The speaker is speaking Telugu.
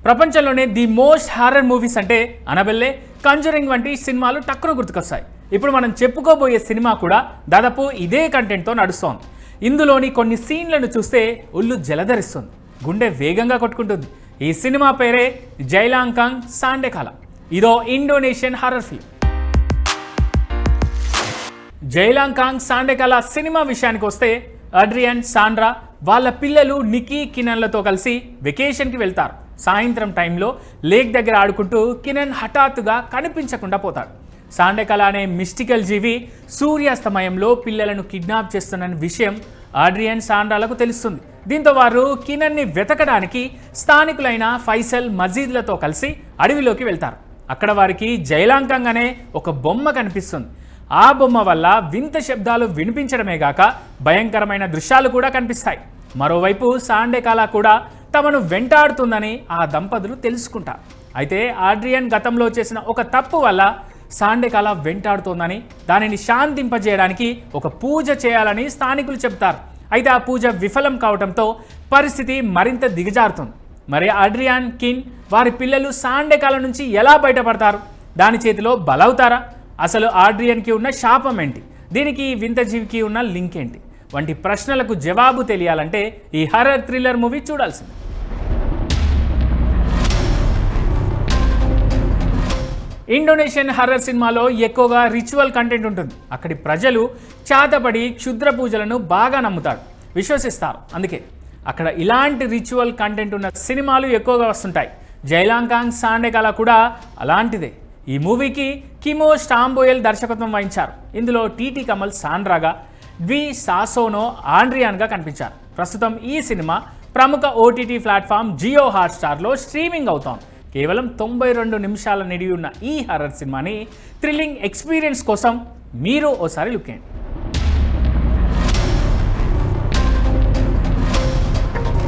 ప్రపంచంలోనే ది మోస్ట్ హారర్ మూవీస్ అంటే అనబెల్లే, కంజరింగ్ వంటి సినిమాలు టక్కున గుర్తుకొస్తాయి. ఇప్పుడు మనం చెప్పుకోబోయే సినిమా కూడా దాదాపు ఇదే కంటెంట్తో నడుస్తోంది. ఇందులోని కొన్ని సీన్లను చూస్తే ఒళ్ళు జలధరిస్తుంది, గుండె వేగంగా కొట్టుకుంటుంది. ఈ సినిమా పేరే జైలాంకాంగ్ సాండెకాలా. ఇదో ఇండోనేషియన్ హారర్ ఫిల్మ్. జైలాంకాంగ్ సాండెకాలా సినిమా విషయానికి వస్తే అడ్రియన్, సాండ్రా వాళ్ళ పిల్లలు నికీ, కినన్లతో కలిసి వెకేషన్కి వెళ్తారు. సాయంత్రం టైంలో లేక్ దగ్గర ఆడుకుంటూ కినన్ హఠాత్తుగా కనిపించకుండా పోతాడు. సాండెకాలా అనే మిస్టికల్ జీవి సూర్యాస్తమయంలో పిల్లలను కిడ్నాప్ చేస్తున్న విషయం అడ్రియన్, సాండ్రాలకు తెలుస్తుంది. దీంతో వారు కినన్ని వెతకడానికి స్థానికులైన ఫైసల్, మజీద్లతో కలిసి అడవిలోకి వెళ్తారు. అక్కడ వారికి జైలాంకాంగ్ అనే ఒక బొమ్మ కనిపిస్తుంది. ఆ బొమ్మ వల్ల వింత శబ్దాలు వినిపించడమే గాక భయంకరమైన దృశ్యాలు కూడా కనిపిస్తాయి. మరోవైపు సాండెకాలా కూడా తమను వెంటాడుతుందని ఆ దంపతులు తెలుసుకుంటారు. అయితే ఆడ్రియన్ గతంలో చేసిన ఒక తప్పు వల్ల సాండెకాలా వెంటాడుతోందని, దానిని శాంతింపజేయడానికి ఒక పూజ చేయాలని స్థానికులు చెబుతారు. అయితే ఆ పూజ విఫలం కావడంతో పరిస్థితి మరింత దిగజారుతుంది. మరి ఆడ్రియన్, కిన్ వారి పిల్లలు సాండెకాలా నుంచి ఎలా బయటపడతారు? దాని చేతిలో బలవుతారా? అసలు ఆడ్రియన్కి ఉన్న శాపం ఏంటి? దీనికి వింత జీవికి ఉన్న లింక్ ఏంటి? వంటి ప్రశ్నలకు జవాబు తెలియాలంటే ఈ హర్రర్ థ్రిల్లర్ మూవీ చూడాల్సింది. ఇండోనేషియన్ హర్రర్ సినిమాలో ఎక్కువగా రిచువల్ కంటెంట్ ఉంటుంది. అక్కడి ప్రజలు చాతపడి క్షుద్ర పూజలను బాగా నమ్ముతారు, విశ్వసిస్తారు. అందుకే అక్కడ ఇలాంటి రిచువల్ కంటెంట్ ఉన్న సినిమాలు ఎక్కువగా వస్తుంటాయి. జైలాంకాంగ్ సాండెకాలా కూడా అలాంటిదే. ఈ మూవీకి కిమో స్టాంబోయల్ దర్శకత్వం వహించారు. ఇందులో టీటీ కమల్ సాండ్రాగా, డ్వి సాసోనో ఆండ్రియాన్గా కనిపించారు. ప్రస్తుతం ఈ సినిమా ప్రముఖ ఓటీటీ ప్లాట్ఫామ్ జియో హాట్స్టార్లో స్ట్రీమింగ్ అవుతోంది. కేవలం 92 నిమిషాల నిడివి ఉన్న ఈ హర్రర్ సినిమాని థ్రిల్లింగ్ ఎక్స్పీరియన్స్ కోసం మీరు ఓసారి లుక్ చేయండి.